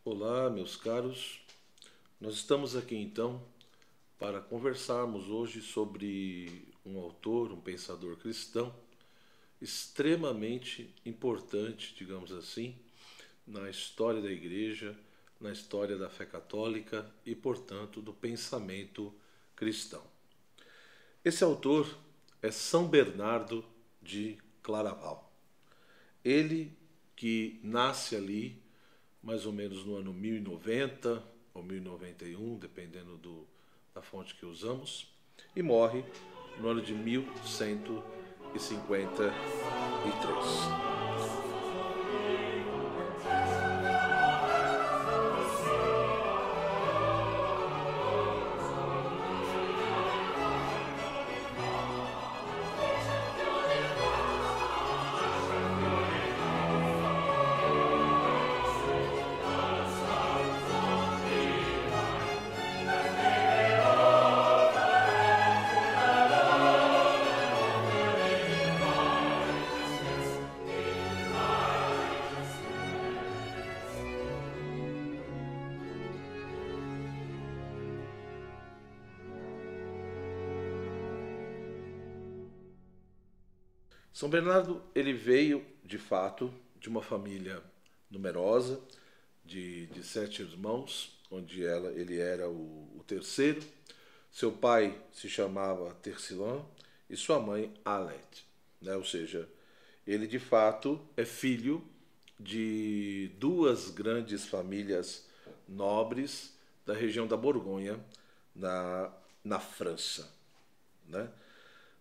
Olá, meus caros. Nós estamos aqui então para conversarmos hoje sobre um autor, um pensador cristão extremamente importante, digamos assim, na história da igreja, na história da fé católica e, portanto, do pensamento cristão. Esse autor é São Bernardo de Claraval. Ele que nasce ali mais ou menos no ano 1090 ou 1091, dependendo da fonte que usamos, e morre no ano de 1153. São Bernardo ele veio, de fato, de uma família numerosa, de 7 irmãos, onde ele era o terceiro. Seu pai se chamava Tercilão e sua mãe Alete, né? Ou seja, ele de fato é filho de duas grandes famílias nobres da região da Borgonha, na França, né?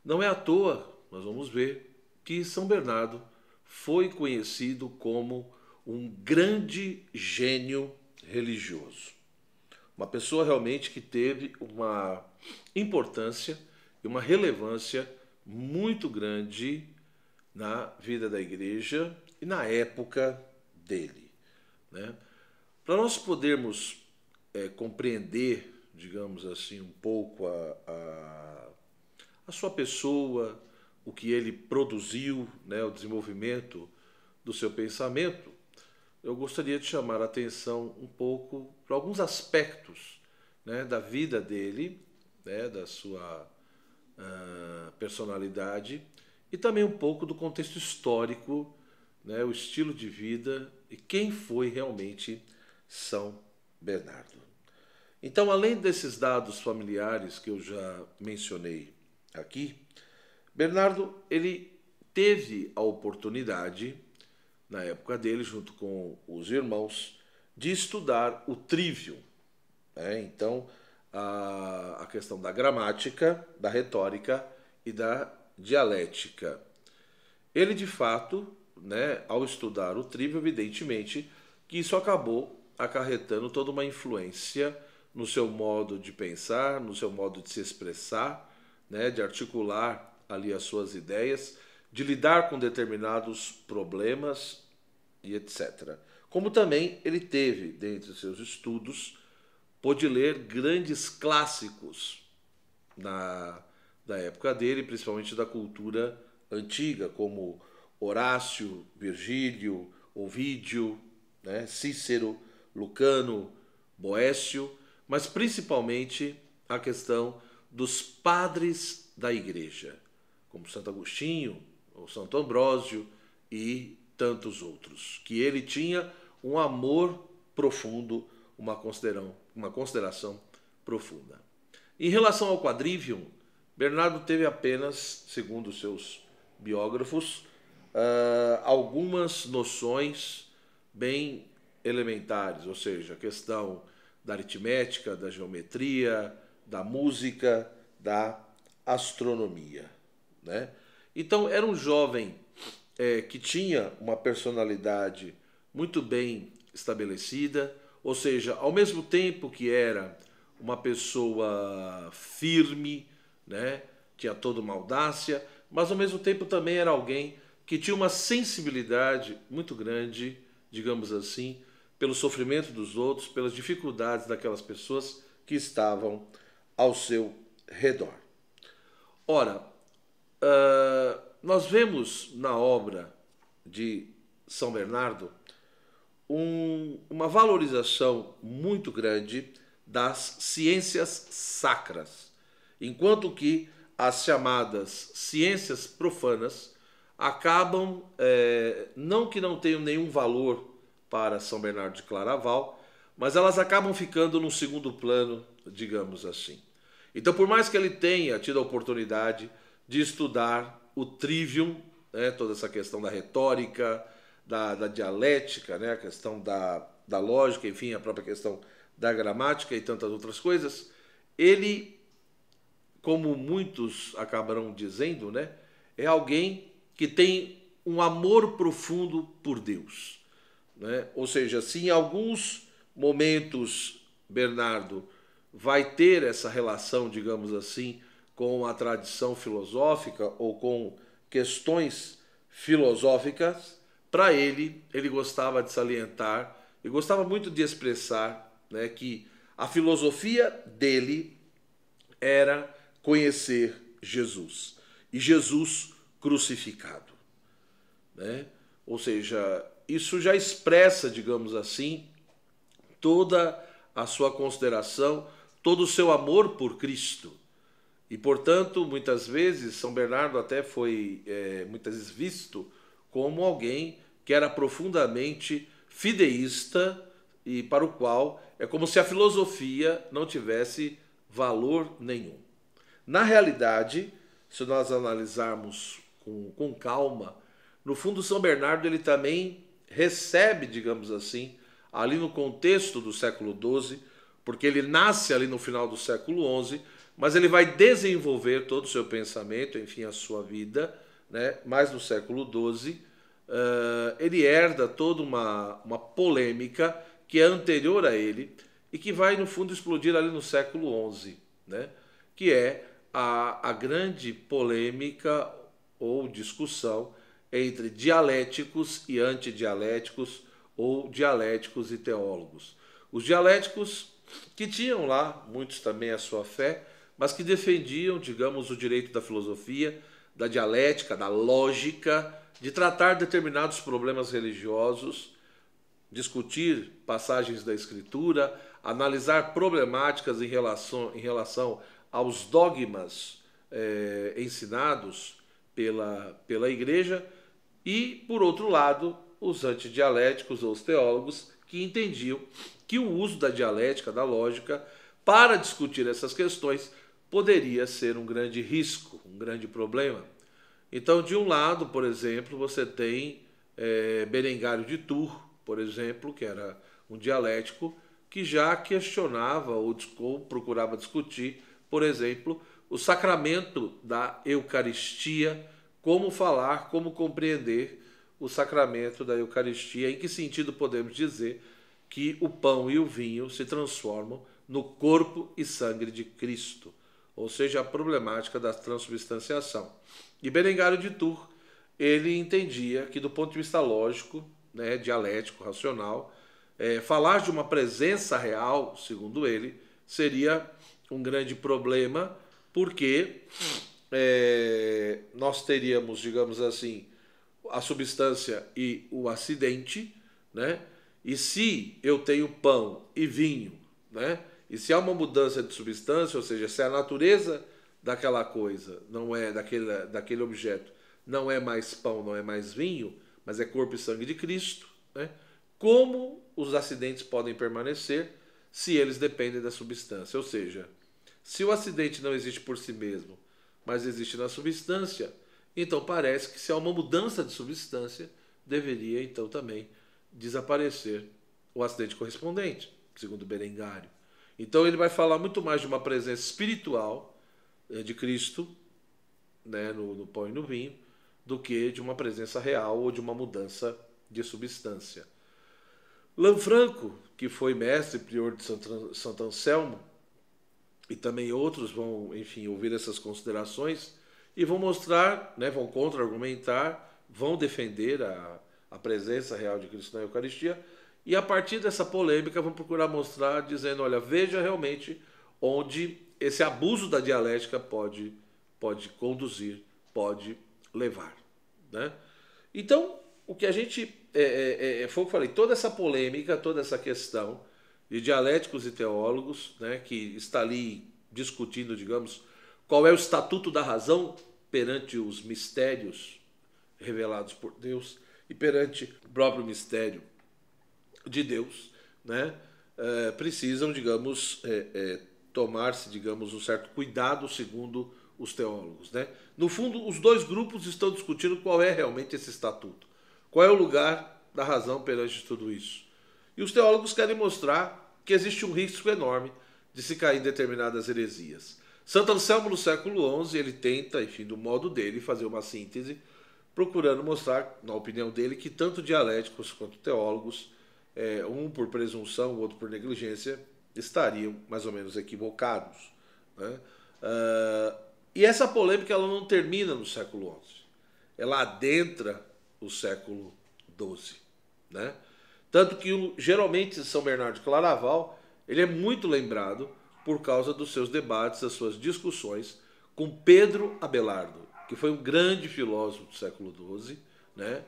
Não é à toa, nós vamos ver, que São Bernardo foi conhecido como um grande gênio religioso. Uma pessoa realmente que teve uma importância e uma relevância muito grande na vida da igreja e na época dele, né? Para nós podermos compreender, digamos assim, um pouco a sua pessoa, o que ele produziu, né, o desenvolvimento do seu pensamento, eu gostaria de chamar a atenção um pouco para alguns aspectos, né, da vida dele, né, da sua personalidade e também um pouco do contexto histórico, né, o estilo de vida e quem foi realmente São Bernardo. Então, além desses dados familiares que eu já mencionei aqui, Bernardo ele teve a oportunidade, na época dele, junto com os irmãos, de estudar o trivium, né? Então, a questão da gramática, da retórica e da dialética. Ele, de fato, né, ao estudar o trivium, evidentemente, que isso acabou acarretando toda uma influência no seu modo de pensar, no seu modo de se expressar, né, de articular ali as suas ideias, de lidar com determinados problemas e etc. Como também ele teve, dentre os seus estudos, pôde ler grandes clássicos da época dele, principalmente da cultura antiga, como Horácio, Virgílio, Ovídio, né, Cícero, Lucano, Boécio, mas principalmente a questão dos padres da igreja, como Santo Agostinho, ou Santo Ambrósio e tantos outros, que ele tinha um amor profundo, uma consideração profunda. Em relação ao quadrivium, Bernardo teve apenas, segundo seus biógrafos, algumas noções bem elementares, ou seja, a questão da aritmética, da geometria, da música, da astronomia, né? Então era um jovem que tinha uma personalidade muito bem estabelecida, ou seja, ao mesmo tempo que era uma pessoa firme, né, tinha toda uma audácia, mas ao mesmo tempo também era alguém que tinha uma sensibilidade muito grande, digamos assim, pelo sofrimento dos outros, pelas dificuldades daquelas pessoas que estavam ao seu redor. Ora, nós vemos na obra de São Bernardo uma valorização muito grande das ciências sacras, enquanto que as chamadas ciências profanas acabam, não que não tenham nenhum valor para São Bernardo de Claraval, mas elas acabam ficando no segundo plano, digamos assim. Então, por mais que ele tenha tido a oportunidade de estudar o trivium, né, toda essa questão da retórica, da dialética, né, a questão da lógica, enfim, a própria questão da gramática e tantas outras coisas, ele, como muitos acabarão dizendo, né, é alguém que tem um amor profundo por Deus, né? Ou seja, se em alguns momentos Bernardo vai ter essa relação, digamos assim, com a tradição filosófica ou com questões filosóficas, para ele gostava de salientar e gostava muito de expressar, né, que a filosofia dele era conhecer Jesus e Jesus crucificado, né? Ou seja, isso já expressa, digamos assim, toda a sua consideração, todo o seu amor por Cristo. E, portanto, muitas vezes, São Bernardo até foi muitas vezes visto como alguém que era profundamente fideísta e para o qual é como se a filosofia não tivesse valor nenhum. Na realidade, se nós analisarmos com calma, no fundo São Bernardo ele também recebe, digamos assim, ali no contexto do século XII, porque ele nasce ali no final do século XI, mas ele vai desenvolver todo o seu pensamento, enfim, a sua vida, né, mais no século XII. Ele herda toda uma polêmica que é anterior a ele e que vai, no fundo, explodir ali no século XI, né, que é a grande polêmica ou discussão entre dialéticos e antidialéticos, ou dialéticos e teólogos. Os dialéticos que tinham lá, muitos também a sua fé, mas que defendiam, digamos, o direito da filosofia, da dialética, da lógica, de tratar determinados problemas religiosos, discutir passagens da Escritura, analisar problemáticas em relação aos dogmas ensinados pela Igreja, e, por outro lado, os antidialéticos ou os teólogos que entendiam que o uso da dialética, da lógica, para discutir essas questões poderia ser um grande risco, um grande problema. Então, de um lado, por exemplo, você tem Berengário de Tours, por exemplo, que era um dialético que já questionava ou procurava discutir, por exemplo, o sacramento da Eucaristia, como falar, como compreender o sacramento da Eucaristia, em que sentido podemos dizer que o pão e o vinho se transformam no corpo e sangue de Cristo, ou seja, a problemática da transubstanciação. E Berengário de Tours, ele entendia que do ponto de vista lógico, né, dialético, racional, falar de uma presença real, segundo ele, seria um grande problema, porque nós teríamos, digamos assim, a substância e o acidente, né? E se eu tenho pão e vinho, né? E se há uma mudança de substância, ou seja, se a natureza daquela coisa não é daquele objeto, não é mais pão, não é mais vinho, mas é corpo e sangue de Cristo, né? Como os acidentes podem permanecer se eles dependem da substância? Ou seja, se o acidente não existe por si mesmo, mas existe na substância, então parece que se há uma mudança de substância, deveria então também desaparecer o acidente correspondente, segundo Berengário. Então ele vai falar muito mais de uma presença espiritual de Cristo, né, no pão e no vinho, do que de uma presença real ou de uma mudança de substância. Lanfranco, que foi mestre prior de Santo Anselmo, e também outros vão, enfim, ouvir essas considerações e vão mostrar, né, vão contra-argumentar, vão defender a presença real de Cristo na Eucaristia, e a partir dessa polêmica vão procurar mostrar, dizendo, olha, veja realmente onde esse abuso da dialética pode conduzir, pode levar, né? Então, o que a gente, foi o que eu falei, toda essa polêmica, toda essa questão de dialéticos e teólogos, né, que está ali discutindo, digamos, qual é o estatuto da razão perante os mistérios revelados por Deus e perante o próprio mistério de Deus, né, precisam, digamos, tomar-se, digamos, um certo cuidado segundo os teólogos, né? No fundo, os dois grupos estão discutindo qual é realmente esse estatuto, qual é o lugar da razão perante tudo isso. E os teólogos querem mostrar que existe um risco enorme de se cair em determinadas heresias. Santo Anselmo, no século XI, ele tenta, enfim, do modo dele, fazer uma síntese, procurando mostrar, na opinião dele, que tanto dialéticos quanto teólogos, um por presunção, o outro por negligência, estariam mais ou menos equivocados, né? E essa polêmica ela não termina no século XI, ela adentra o século XII, né? Tanto que geralmente São Bernardo de Claraval ele é muito lembrado por causa dos seus debates, das suas discussões com Pedro Abelardo, que foi um grande filósofo do século XII, né?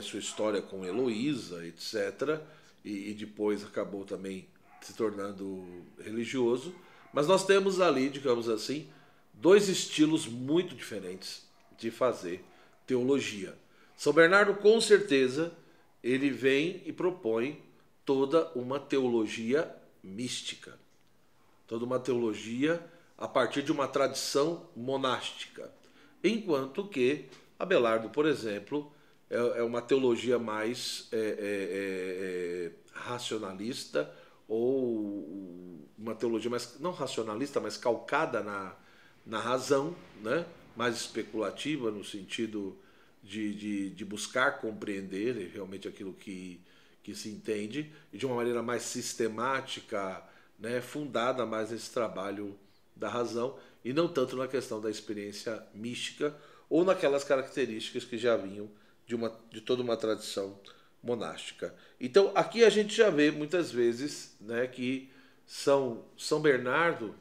Sua história com Heloísa, etc. E depois acabou também se tornando religioso. Mas nós temos ali, digamos assim, dois estilos muito diferentes de fazer teologia. São Bernardo, com certeza, ele vem e propõe toda uma teologia mística, toda uma teologia a partir de uma tradição monástica, enquanto que Abelardo, por exemplo, é uma teologia mais racionalista, ou uma teologia mais, não racionalista, mas calcada na razão, né? Mais especulativa no sentido de buscar compreender realmente aquilo que se entende, e de uma maneira mais sistemática, né? Fundada mais nesse trabalho da razão, e não tanto na questão da experiência mística, ou naquelas características que já vinham de toda uma tradição monástica. Então aqui a gente já vê muitas vezes, né, que São Bernardo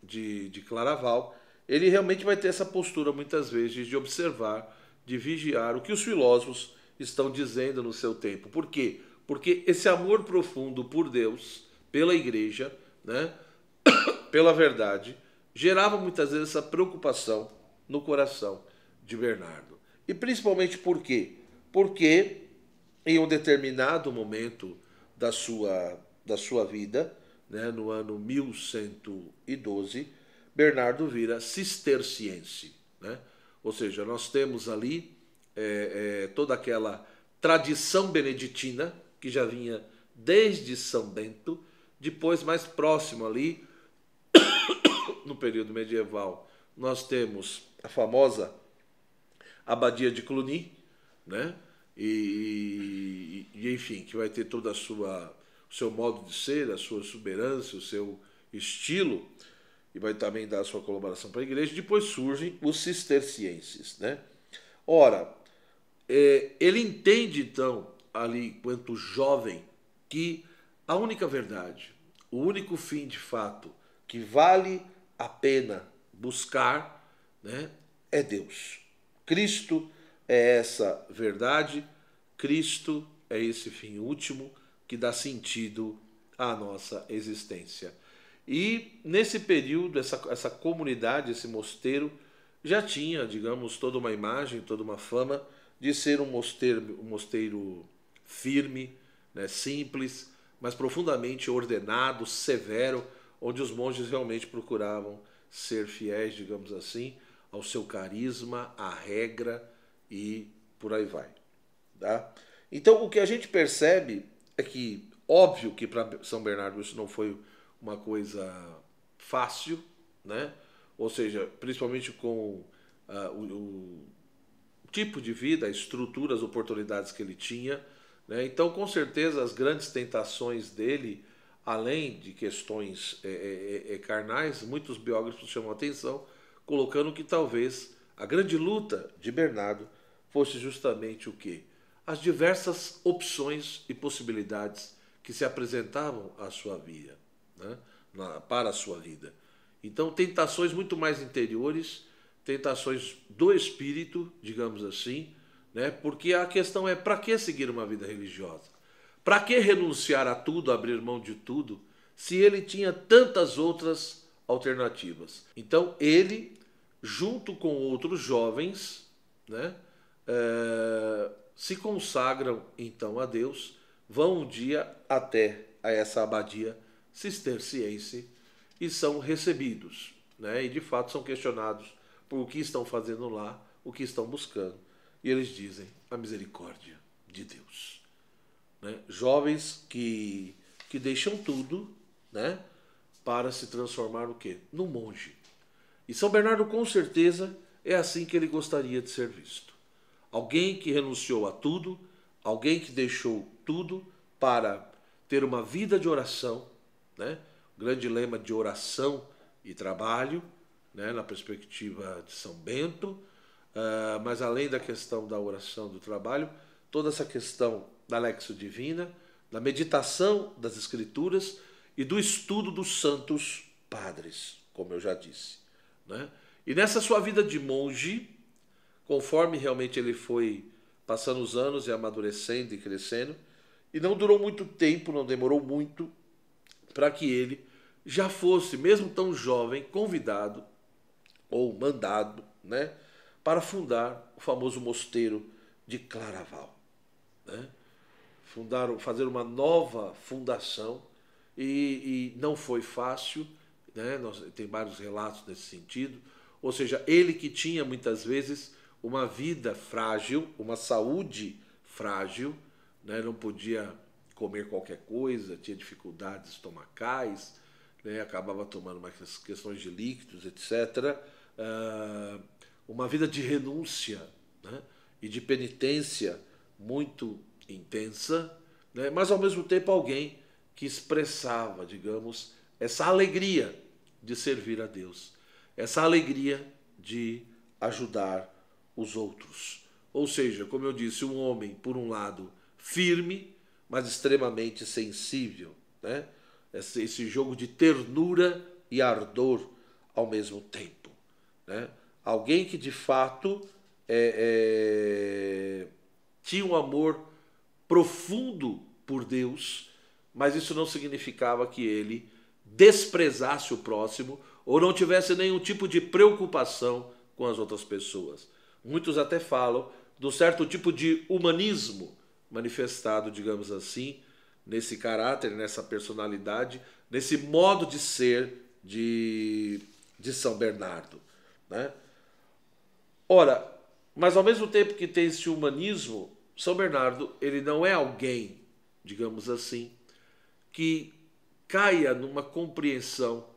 de Claraval, ele realmente vai ter essa postura muitas vezes de observar, de vigiar o que os filósofos estão dizendo no seu tempo. Por quê? Porque esse amor profundo por Deus, pela igreja, né, pela verdade, gerava muitas vezes essa preocupação no coração de Bernardo. E principalmente por quê? Porque em um determinado momento da sua vida, né, no ano 1112, Bernardo vira cisterciense, né? Ou seja, nós temos ali toda aquela tradição beneditina que já vinha desde São Bento, depois mais próximo ali, no período medieval, nós temos a famosa Abadia de Cluny, né? Enfim, que vai ter toda o seu modo de ser, a sua exuberância, o seu estilo, e vai também dar a sua colaboração para a igreja. Depois surgem os cistercienses, né? Ora, ele entende então, ali, enquanto jovem, que a única verdade, o único fim de fato que vale a pena buscar, né, é Deus. Cristo é essa verdade, Cristo é esse fim último que dá sentido à nossa existência. E nesse período, essa comunidade, esse mosteiro, já tinha, digamos, toda uma imagem, toda uma fama de ser um mosteiro firme, né, simples, mas profundamente ordenado, severo, onde os monges realmente procuravam ser fiéis, digamos assim, ao seu carisma, à regra e por aí vai. Tá? Então, o que a gente percebe é que, óbvio que para São Bernardo isso não foi uma coisa fácil, né? Ou seja, principalmente com o tipo de vida, a estrutura, as oportunidades que ele tinha, né? Então, com certeza, as grandes tentações dele, além de questões carnais, muitos biógrafos chamam a atenção, colocando que talvez a grande luta de Bernardo fosse justamente o quê? As diversas opções e possibilidades que se apresentavam à sua vida, né? Para a sua vida. Então, tentações muito mais interiores, tentações do espírito, digamos assim, né? Porque a questão é, para que seguir uma vida religiosa? Para que renunciar a tudo, abrir mão de tudo, se ele tinha tantas outras alternativas? Então ele, junto com outros jovens, né, se consagram então a Deus, vão um dia até a essa abadia cisterciense e são recebidos, né, e de fato são questionados por o que estão fazendo lá, o que estão buscando. E eles dizem a misericórdia de Deus. Né? Jovens que deixam tudo, né, para se transformar no quê? Num monge. E São Bernardo, com certeza, é assim que ele gostaria de ser visto. Alguém que renunciou a tudo, alguém que deixou tudo para ter uma vida de oração, né? O grande lema de oração e trabalho, né, na perspectiva de São Bento, mas além da questão da oração e do trabalho, toda essa questão da Lexio Divina, da meditação das Escrituras e do estudo dos santos padres, como eu já disse. Né? E nessa sua vida de monge, conforme realmente ele foi passando os anos e amadurecendo e crescendo, e não durou muito tempo, não demorou muito, para que ele já fosse, mesmo tão jovem, convidado ou mandado, né, para fundar o famoso mosteiro de Claraval. Né? Fazer uma nova fundação e não foi fácil, né? Tem vários relatos nesse sentido. Ou seja, ele que tinha muitas vezes uma vida frágil, uma saúde frágil, né? Não podia comer qualquer coisa, tinha dificuldades estomacais, né? Acabava tomando umas questões de líquidos, etc. Uma vida de renúncia, né, e de penitência muito intensa, né, mas ao mesmo tempo alguém que expressava, digamos, essa alegria de servir a Deus, essa alegria de ajudar os outros. Ou seja, como eu disse, um homem, por um lado, firme, mas extremamente sensível, né? Esse jogo de ternura e ardor ao mesmo tempo, né? Alguém que de fato tinha um amor profundo por Deus, mas isso não significava que ele desprezasse o próximo ou não tivesse nenhum tipo de preocupação com as outras pessoas. Muitos até falam de um certo tipo de humanismo manifestado, digamos assim, nesse caráter, nessa personalidade, nesse modo de ser de São Bernardo. Né? Ora, mas ao mesmo tempo que tem esse humanismo, São Bernardo ele não é alguém, digamos assim, que caia numa compreensão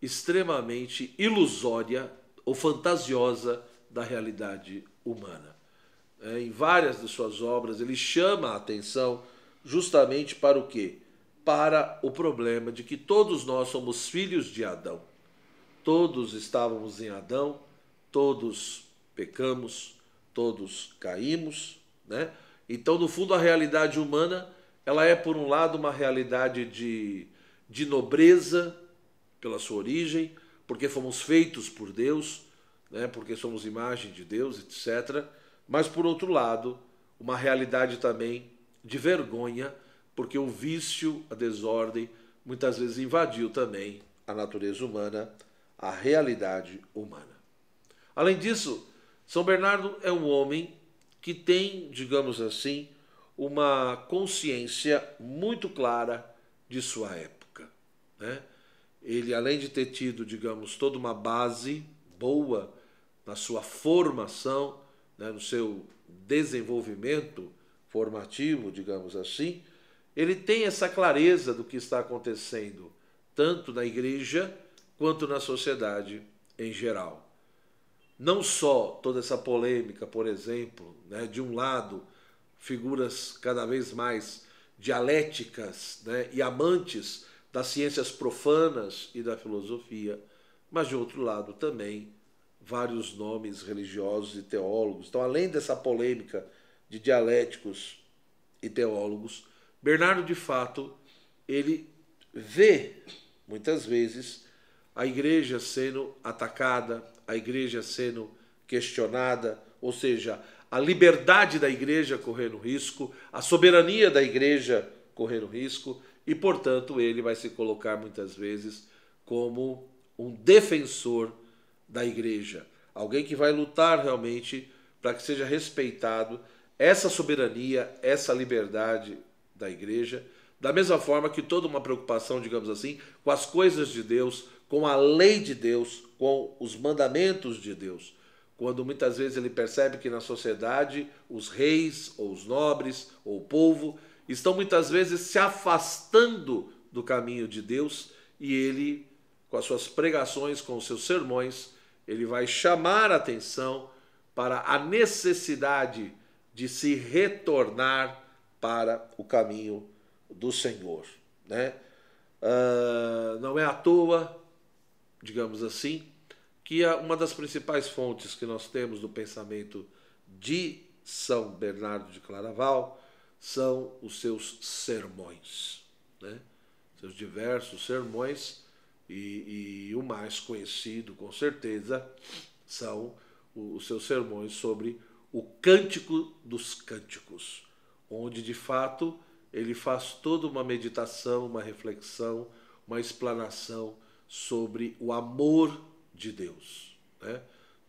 extremamente ilusória ou fantasiosa da realidade humana. Em várias de suas obras ele chama a atenção justamente para o quê? Para o problema de que todos nós somos filhos de Adão. Todos estávamos em Adão, todos pecamos, todos caímos, né? Então, no fundo, a realidade humana, ela é, por um lado, uma realidade de nobreza, pela sua origem, porque fomos feitos por Deus, né? Porque somos imagem de Deus, etc. Mas, por outro lado, uma realidade também de vergonha, porque o vício, a desordem, muitas vezes invadiu também a natureza humana, a realidade humana. Além disso, São Bernardo é um homem que tem, digamos assim, uma consciência muito clara de sua época. Né? Ele, além de ter tido, digamos, toda uma base boa na sua formação, né, no seu desenvolvimento formativo, digamos assim, ele tem essa clareza do que está acontecendo, tanto na igreja quanto na sociedade em geral. Não só toda essa polêmica, por exemplo, né, de um lado, figuras cada vez mais dialéticas, né, e amantes das ciências profanas e da filosofia, mas de outro lado também vários nomes religiosos e teólogos. Então, além dessa polêmica de dialéticos e teólogos, Bernardo, de fato, ele vê, muitas vezes, a igreja sendo atacada, a igreja sendo questionada, ou seja, a liberdade da igreja correndo risco, a soberania da igreja correndo risco, e, portanto, ele vai se colocar muitas vezes como um defensor da igreja, alguém que vai lutar realmente para que seja respeitado essa soberania, essa liberdade da igreja, da mesma forma que toda uma preocupação, digamos assim, com as coisas de Deus, com a lei de Deus, com os mandamentos de Deus. Quando muitas vezes ele percebe que na sociedade os reis, ou os nobres, ou o povo, estão muitas vezes se afastando do caminho de Deus, e ele, com as suas pregações, com os seus sermões, ele vai chamar a atenção para a necessidade de se retornar para o caminho do Senhor, né? Não é à toa, digamos assim, que uma das principais fontes que nós temos do pensamento de São Bernardo de Claraval são os seus sermões, né? Seus diversos sermões, e o mais conhecido, com certeza, são os seus sermões sobre o Cântico dos Cânticos, onde, de fato, ele faz toda uma meditação, uma reflexão, uma explanação sobre o amor de Deus, né?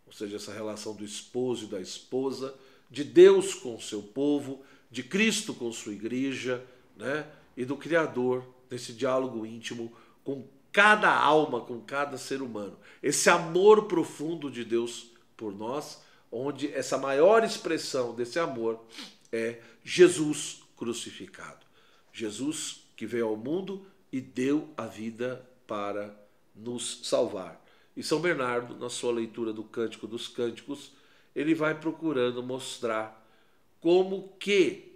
Ou seja, essa relação do esposo e da esposa, de Deus com o seu povo, de Cristo com sua igreja, né? E do Criador, nesse diálogo íntimo com cada alma, com cada ser humano. Esse amor profundo de Deus por nós, onde essa maior expressão desse amor é Jesus crucificado. Jesus que veio ao mundo e deu a vida para nos salvar. E São Bernardo, na sua leitura do Cântico dos Cânticos, ele vai procurando mostrar como que,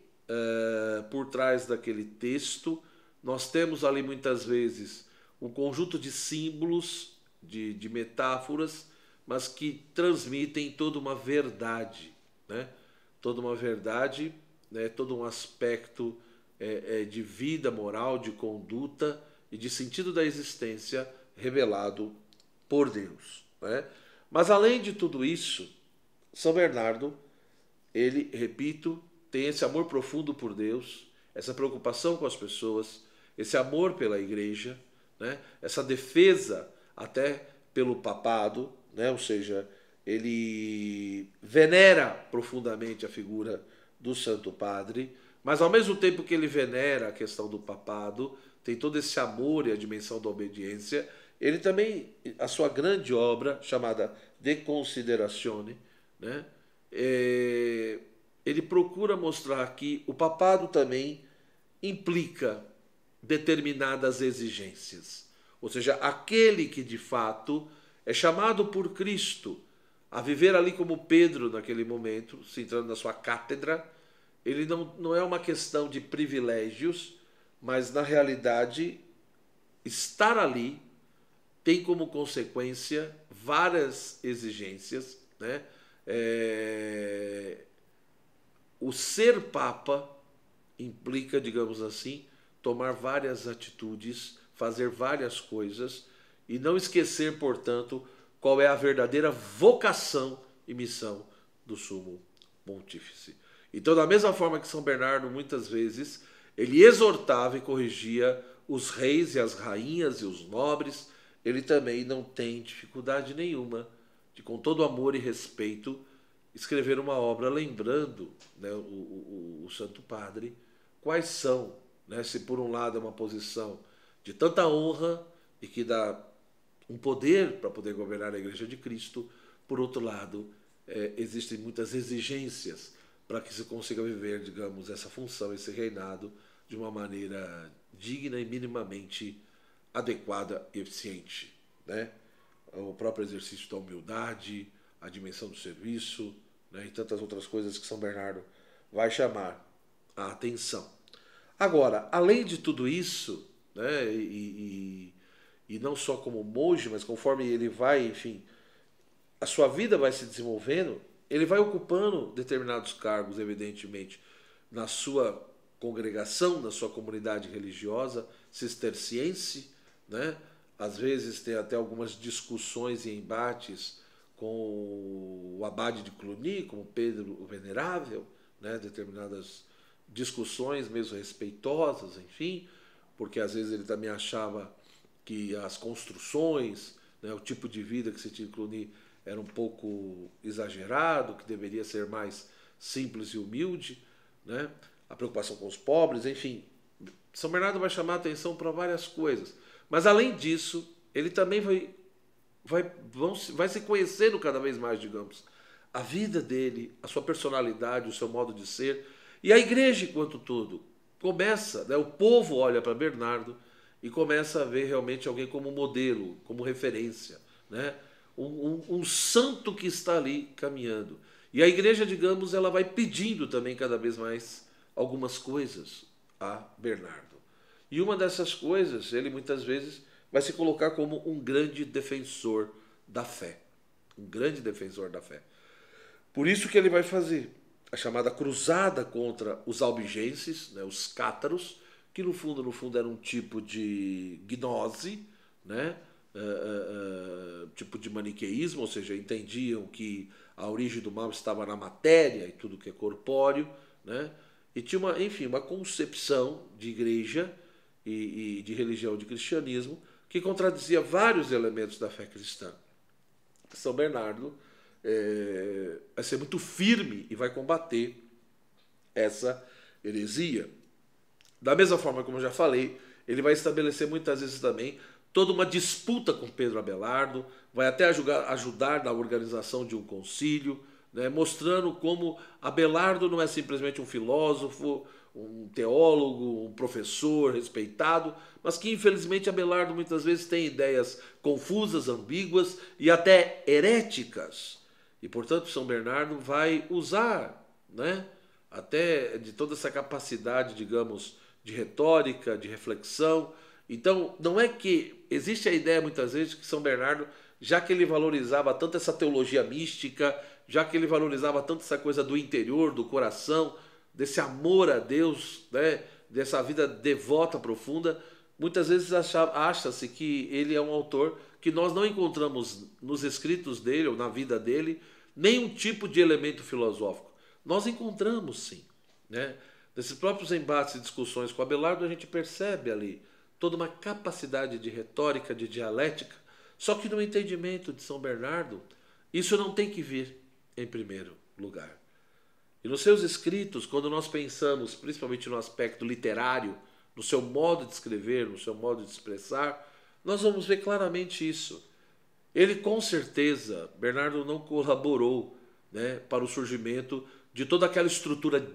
por trás daquele texto, nós temos ali muitas vezes um conjunto de símbolos, de metáforas, mas que transmitem toda uma verdade, né? Toda uma verdade, né? Todo um aspecto de vida moral, de conduta e de sentido da existência revelado por Deus, né? Mas além de tudo isso, São Bernardo, ele, repito, tem esse amor profundo por Deus, essa preocupação com as pessoas, esse amor pela igreja, né? Essa defesa até pelo papado, né? Ou seja, ele venera profundamente a figura do Santo Padre, mas ao mesmo tempo que ele venera a questão do papado, tem todo esse amor e a dimensão da obediência. Ele também, a sua grande obra, chamada De Consideratione, né? Ele procura mostrar que o papado também implica determinadas exigências. Ou seja, aquele que de fato é chamado por Cristo a viver ali como Pedro naquele momento, se entrando na sua cátedra, ele não é uma questão de privilégios, mas na realidade estar ali tem como consequência várias exigências, né? O ser Papa implica, digamos assim, tomar várias atitudes, fazer várias coisas e não esquecer, portanto, qual é a verdadeira vocação e missão do Sumo Pontífice. Então, da mesma forma que São Bernardo, muitas vezes, ele exortava e corrigia os reis e as rainhas e os nobres, ele também não tem dificuldade nenhuma de, com todo amor e respeito, escrever uma obra lembrando, né, o Santo Padre quais são, né, se por um lado é uma posição de tanta honra e que dá um poder para poder governar a Igreja de Cristo, por outro lado, existem muitas exigências para que se consiga viver, digamos, essa função, esse reinado, de uma maneira digna e minimamente adequada e eficiente, né? O próprio exercício da humildade, a dimensão do serviço, né, e tantas outras coisas que São Bernardo vai chamar a atenção. Agora, além de tudo isso, né, e não só como monge, mas conforme ele vai, enfim, a sua vida vai se desenvolvendo, ele vai ocupando determinados cargos, evidentemente, na sua congregação, na sua comunidade religiosa cisterciense, né? Às vezes tem até algumas discussões e embates com o abade de Cluny, com Pedro o Venerável, né? Determinadas discussões mesmo respeitosas, enfim, porque às vezes ele também achava que as construções, né, o tipo de vida que se tinha em Cluny era um pouco exagerado, que deveria ser mais simples e humilde, né? A preocupação com os pobres, enfim. São Bernardo vai chamar a atenção para várias coisas. Mas, além disso, ele também vai se conhecendo cada vez mais, digamos, a vida dele, a sua personalidade, o seu modo de ser. E a igreja, enquanto todo, começa, né, o povo olha para Bernardo e começa a ver realmente alguém como modelo, como referência, né? Um santo que está ali caminhando. E a igreja, digamos, ela vai pedindo também cada vez mais algumas coisas a Bernardo. E uma dessas coisas, ele muitas vezes vai se colocar como um grande defensor da fé. Um grande defensor da fé. Por isso que ele vai fazer a chamada cruzada contra os albigenses, né, os cátaros, que no fundo era um tipo de gnose, né, tipo de maniqueísmo, ou seja, entendiam que a origem do mal estava na matéria e tudo que é corpóreo, né, e tinha uma concepção de igreja e de religião, de cristianismo, que contradizia vários elementos da fé cristã. São Bernardo vai ser muito firme e vai combater essa heresia. Da mesma forma como eu já falei, ele vai estabelecer muitas vezes também toda uma disputa com Pedro Abelardo, vai até ajudar na organização de um concílio, né, mostrando como Abelardo não é simplesmente um filósofo, um teólogo, um professor respeitado, mas que infelizmente Abelardo muitas vezes tem ideias confusas, ambíguas e até heréticas. E portanto São Bernardo vai usar, né, até de toda essa capacidade, digamos, de retórica, de reflexão. Então, não é que existe a ideia muitas vezes que São Bernardo, já que ele valorizava tanto essa teologia mística, já que ele valorizava tanto essa coisa do interior, do coração, desse amor a Deus, né, dessa vida devota profunda, muitas vezes acha-se que ele é um autor que nós não encontramos nos escritos dele ou na vida dele nenhum tipo de elemento filosófico. Nós encontramos sim, né? Nesses próprios embates e discussões com Abelardo, a gente percebe ali toda uma capacidade de retórica, de dialética, só que no entendimento de São Bernardo, isso não tem que vir em primeiro lugar. E nos seus escritos, quando nós pensamos, principalmente no aspecto literário, no seu modo de escrever, no seu modo de expressar, nós vamos ver claramente isso. Ele, com certeza, Bernardo não colaborou, né, para o surgimento de toda aquela estrutura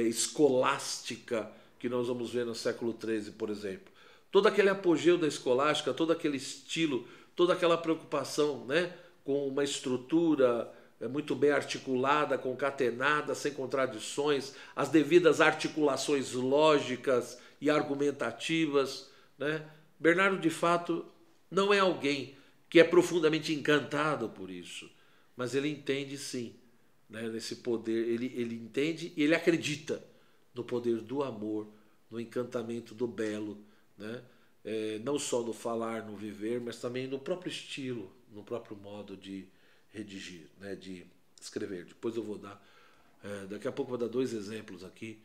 escolástica que nós vamos ver no século XIII, por exemplo. Todo aquele apogeu da escolástica, todo aquele estilo, toda aquela preocupação, né, com uma estrutura muito bem articulada, concatenada, sem contradições, as devidas articulações lógicas e argumentativas, né? Bernardo, de fato, não é alguém que é profundamente encantado por isso, mas ele entende sim, né, nesse poder, ele entende e ele acredita no poder do amor, no encantamento do belo, né? Não só no falar, no viver, mas também no próprio estilo, no próprio modo de redigir, né, de escrever. Depois eu vou dar, daqui a pouco eu vou dar 2 exemplos aqui,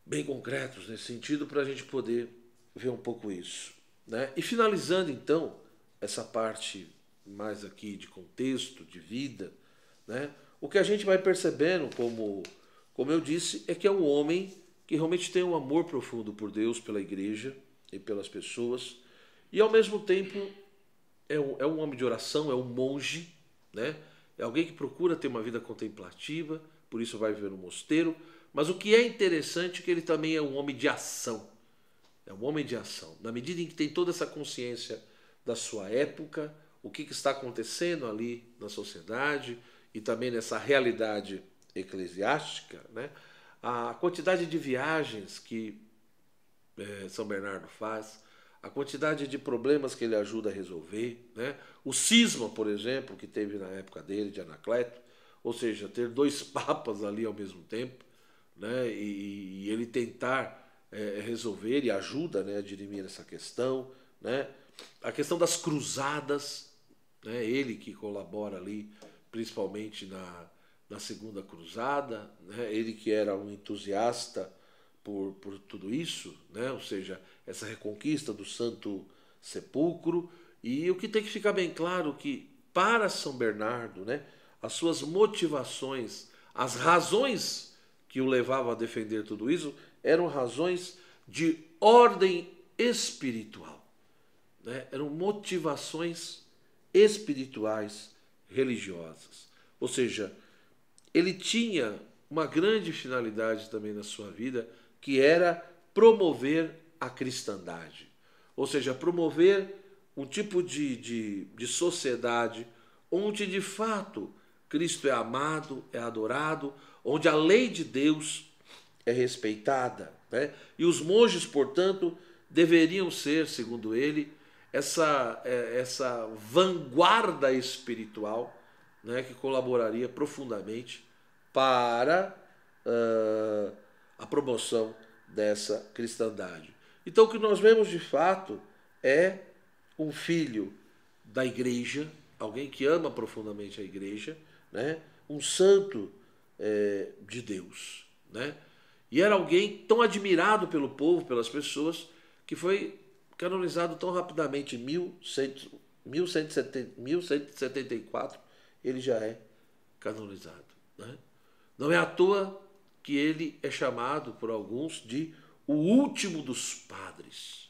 bem concretos nesse sentido, para a gente poder ver um pouco isso, né? E finalizando então essa parte mais aqui de contexto, de vida, né? O que a gente vai percebendo, como eu disse, é que é um homem que realmente tem um amor profundo por Deus, pela igreja e pelas pessoas, e ao mesmo tempo é um homem de oração, é um monge, né? É alguém que procura ter uma vida contemplativa, por isso vai viver no mosteiro, mas o que é interessante é que ele também é um homem de ação. É um homem de ação. Na medida em que tem toda essa consciência da sua época, o que está acontecendo ali na sociedade e também nessa realidade eclesiástica, né? A quantidade de viagens que São Bernardo faz, a quantidade de problemas que ele ajuda a resolver, né? O cisma, por exemplo, que teve na época dele, de Anacleto, ou seja, ter 2 papas ali ao mesmo tempo, né? E ele tentar resolver e ajuda, né, a dirimir essa questão, né? A questão das cruzadas, né? Ele que colabora ali principalmente na Segunda Cruzada, né? Ele que era um entusiasta por tudo isso, né? Ou seja, essa reconquista do Santo Sepulcro. E o que tem que ficar bem claro que para São Bernardo, né, as suas motivações, as razões que o levavam a defender tudo isso, eram razões de ordem espiritual, né? Eram motivações espirituais religiosas. Ou seja, ele tinha uma grande finalidade também na sua vida, que era promover a cristandade. Ou seja, promover um tipo de sociedade onde de fato Cristo é amado, é adorado, onde a lei de Deus é respeitada, né? E os monges, portanto, deveriam ser, segundo ele, essa vanguarda espiritual, né, que colaboraria profundamente para a promoção dessa cristandade. Então, o que nós vemos de fato é um filho da igreja, alguém que ama profundamente a igreja, né, um santo de Deus, né? E era alguém tão admirado pelo povo, pelas pessoas, que foi canonizado tão rapidamente. Em 1174 ele já é canonizado, né? Não é à toa que ele é chamado por alguns de o último dos padres,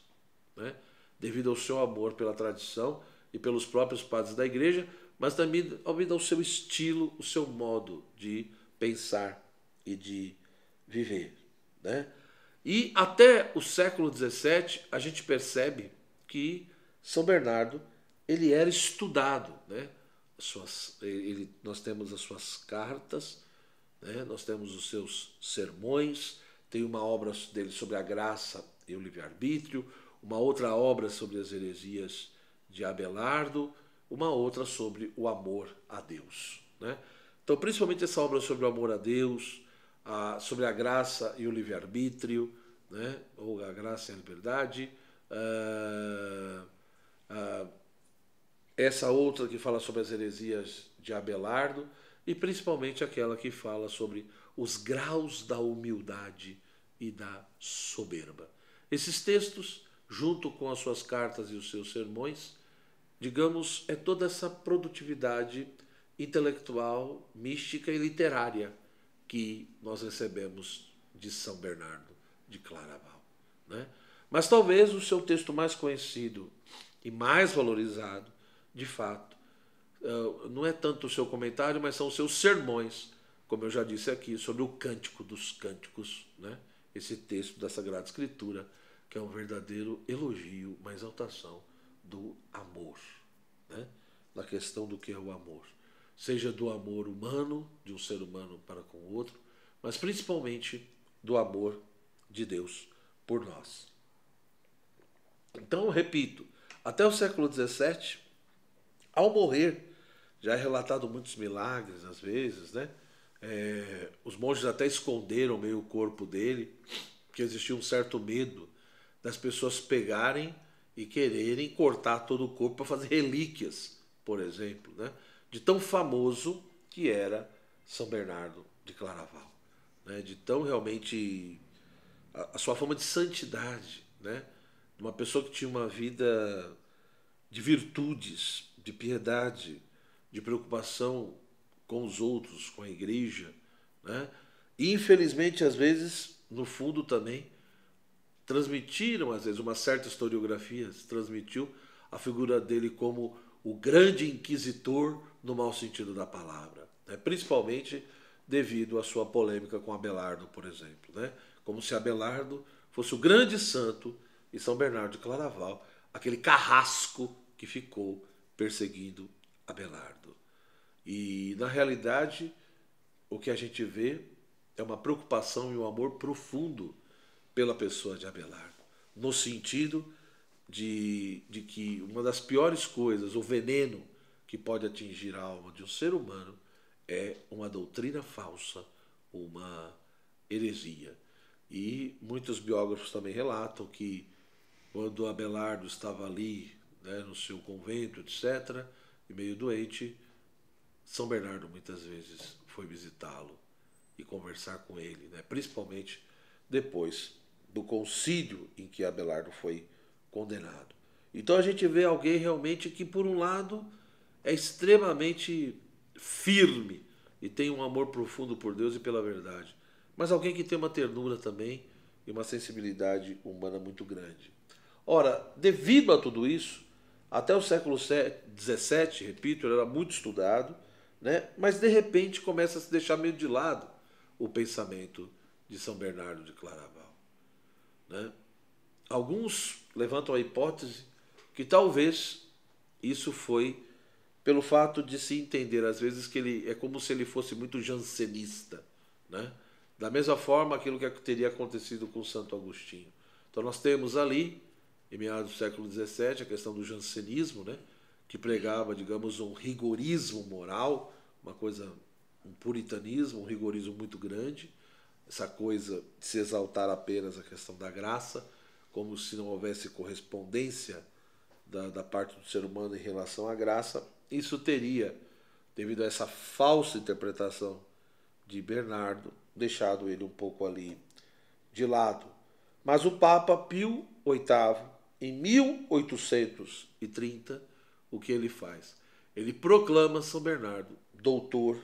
né? Devido ao seu amor pela tradição e pelos próprios padres da igreja, mas também devido ao seu estilo, o seu modo de pensar e de viver, né? E até o século XVII a gente percebe que São Bernardo ele era estudado, né? Nós temos as suas cartas, né? Nós temos os seus sermões, tem uma obra dele sobre a graça e o livre-arbítrio, uma outra obra sobre as heresias de Abelardo, uma outra sobre o amor a Deus, né? Então, principalmente essa obra sobre o amor a Deus, sobre a graça e o livre-arbítrio, né? Ou a graça e a liberdade, essa outra que fala sobre as heresias de Abelardo, e principalmente aquela que fala sobre os graus da humildade e da soberba. Esses textos, junto com as suas cartas e os seus sermões, digamos, é toda essa produtividade intelectual, mística e literária que nós recebemos de São Bernardo de Claraval, né? Mas talvez o seu texto mais conhecido e mais valorizado, de fato, não é tanto o seu comentário, mas são os seus sermões, como eu já disse aqui, sobre o Cântico dos Cânticos, né? Esse texto da Sagrada Escritura, que é um verdadeiro elogio, uma exaltação do amor, né? Na questão do que é o amor. Seja do amor humano, de um ser humano para com o outro, mas principalmente do amor de Deus por nós. Então, eu repito, até o século XVII, ao morrer, já é relatado muitos milagres, às vezes, né? Os monges até esconderam meio o corpo dele, porque existia um certo medo das pessoas pegarem e quererem cortar todo o corpo para fazer relíquias, por exemplo, né? De tão famoso que era São Bernardo de Claraval, né? De tão realmente a sua fama de santidade, né? De uma pessoa que tinha uma vida de virtudes, de piedade, de preocupação com os outros, com a igreja, né? E, infelizmente, às vezes, no fundo também, transmitiram, às vezes, uma certa historiografia, se transmitiu a figura dele como o grande inquisitor no mau sentido da palavra, né? Principalmente devido à sua polêmica com Abelardo, por exemplo, né? Como se Abelardo fosse o grande santo e São Bernardo de Claraval, aquele carrasco que ficou perseguindo Abelardo. E, na realidade, o que a gente vê é uma preocupação e um amor profundo pela pessoa de Abelardo, no sentido de que uma das piores coisas, o veneno que pode atingir a alma de um ser humano, é uma doutrina falsa, uma heresia. E muitos biógrafos também relatam que quando Abelardo estava ali, né, no seu convento, etc., e meio doente, São Bernardo muitas vezes foi visitá-lo e conversar com ele, né? Principalmente depois do concílio em que Abelardo foi condenado. Então a gente vê alguém realmente que, por um lado, é extremamente firme e tem um amor profundo por Deus e pela verdade, mas alguém que tem uma ternura também e uma sensibilidade humana muito grande. Ora, devido a tudo isso, até o século XVII, repito, ele era muito estudado, né? Mas de repente começa a se deixar meio de lado o pensamento de São Bernardo de Claraval, né? Alguns levantam a hipótese que talvez isso foi pelo fato de se entender às vezes que ele é como se ele fosse muito jansenista, né? Da mesma forma aquilo que teria acontecido com Santo Agostinho. Então nós temos ali, em meados do século XVII, a questão do jansenismo, né? Que pregava, digamos, um rigorismo moral, uma coisa, um puritanismo, um rigorismo muito grande, essa coisa de se exaltar apenas a questão da graça, como se não houvesse correspondência da parte do ser humano em relação à graça. Isso teria, devido a essa falsa interpretação de Bernardo, deixado ele um pouco ali de lado. Mas o Papa Pio VIII, em 1830, o que ele faz? Ele proclama São Bernardo doutor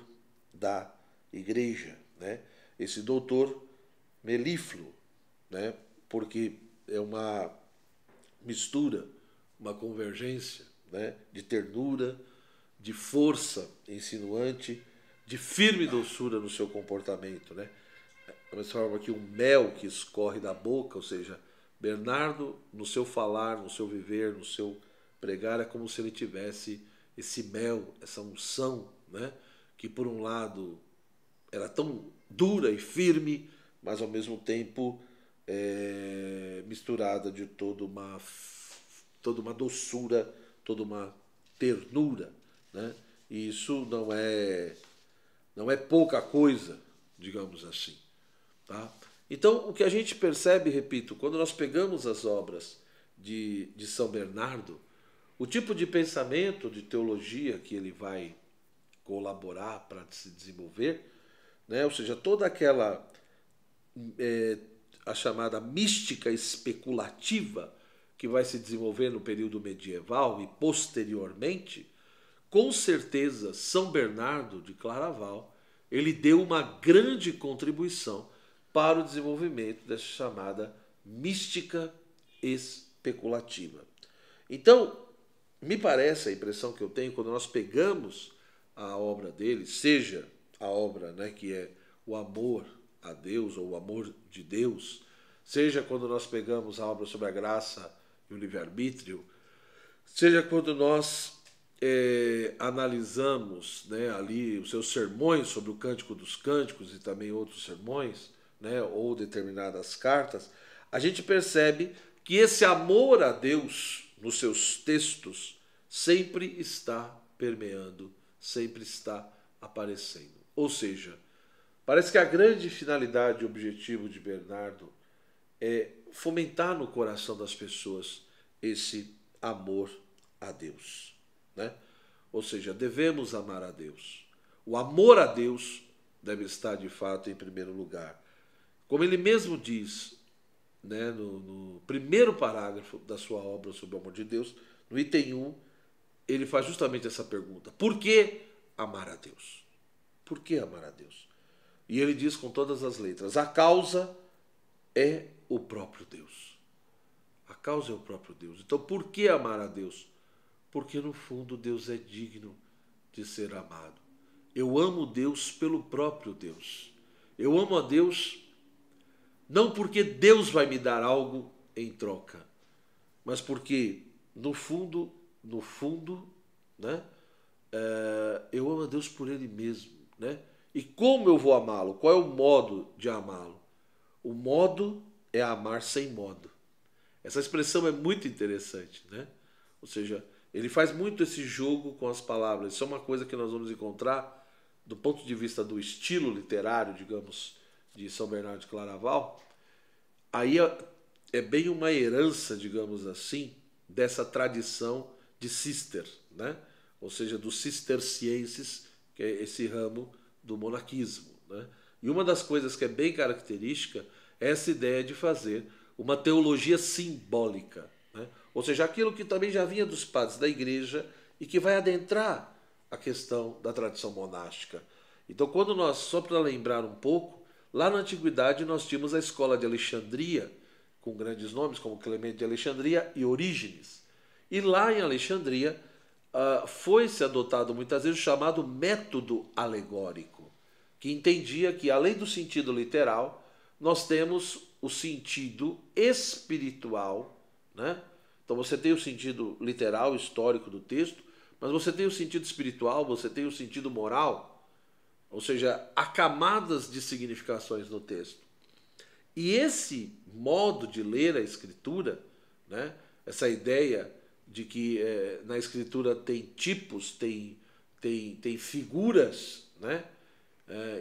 da Igreja, né? Esse doutor melífluo, né? Porque é uma mistura, uma convergência, né? De ternura, de força insinuante, de firme doçura no seu comportamento, né? Da mesma forma que o mel que escorre da boca, ou seja, Bernardo, no seu falar, no seu viver, no seu pregar, é como se ele tivesse esse mel, essa unção, né? Que por um lado era tão dura e firme, mas ao mesmo tempo misturada de toda uma doçura, toda uma ternura, né? E isso não é pouca coisa, digamos assim, tá? Então, o que a gente percebe, repito, quando nós pegamos as obras de São Bernardo, o tipo de pensamento, de teologia que ele vai colaborar para se desenvolver, né? Ou seja, toda aquela a chamada mística especulativa que vai se desenvolver no período medieval e posteriormente, com certeza São Bernardo de Claraval ele deu uma grande contribuição para o desenvolvimento dessa chamada mística especulativa. Então, me parece, a impressão que eu tenho, quando nós pegamos a obra dele, seja a obra, né, que é o amor a Deus ou o amor de Deus, seja quando nós pegamos a obra sobre a graça e o livre-arbítrio, seja quando nós analisamos, né, ali os seus sermões sobre o Cântico dos Cânticos e também outros sermões, né, ou determinadas cartas, a gente percebe que esse amor a Deus nos seus textos sempre está permeando, sempre está aparecendo. Ou seja, parece que a grande finalidade e objetivo de Bernardo é fomentar no coração das pessoas esse amor a Deus, né? Ou seja, devemos amar a Deus. O amor a Deus deve estar de fato em primeiro lugar. Como ele mesmo diz, né, no primeiro parágrafo da sua obra sobre o amor de Deus, no item 1, ele faz justamente essa pergunta: por que amar a Deus? Por que amar a Deus? E ele diz com todas as letras: a causa é o próprio Deus. A causa é o próprio Deus. Então, por que amar a Deus? Porque, no fundo, Deus é digno de ser amado. Eu amo Deus pelo próprio Deus. Eu amo a Deus não porque Deus vai me dar algo em troca, mas porque, no fundo, né, eu amo a Deus por Ele mesmo, né? E como eu vou amá-lo? Qual é o modo de amá-lo? O modo é amar sem modo. Essa expressão é muito interessante, né? Ou seja, ele faz muito esse jogo com as palavras. Isso é uma coisa que nós vamos encontrar do ponto de vista do estilo literário, digamos, de São Bernardo de Claraval. Aí é bem uma herança, digamos assim, dessa tradição de Cister, né? Ou seja, dos cistercienses que é esse ramo do monaquismo, né? E uma das coisas que é bem característica é essa ideia de fazer uma teologia simbólica, né? Ou seja, aquilo que também já vinha dos padres da igreja e que vai adentrar a questão da tradição monástica. Então, quando nós, só para lembrar um pouco, lá na antiguidade nós tínhamos a escola de Alexandria, com grandes nomes como Clemente de Alexandria e Orígenes. E lá em Alexandria foi-se adotado muitas vezes o chamado método alegórico, que entendia que, além do sentido literal, nós temos o sentido espiritual, né? Então você tem o sentido literal, histórico do texto, mas você tem o sentido espiritual, você tem o sentido moral, ou seja, há camadas de significações no texto. E esse modo de ler a Escritura, né, essa ideia de que na Escritura tem tipos, tem figuras, né?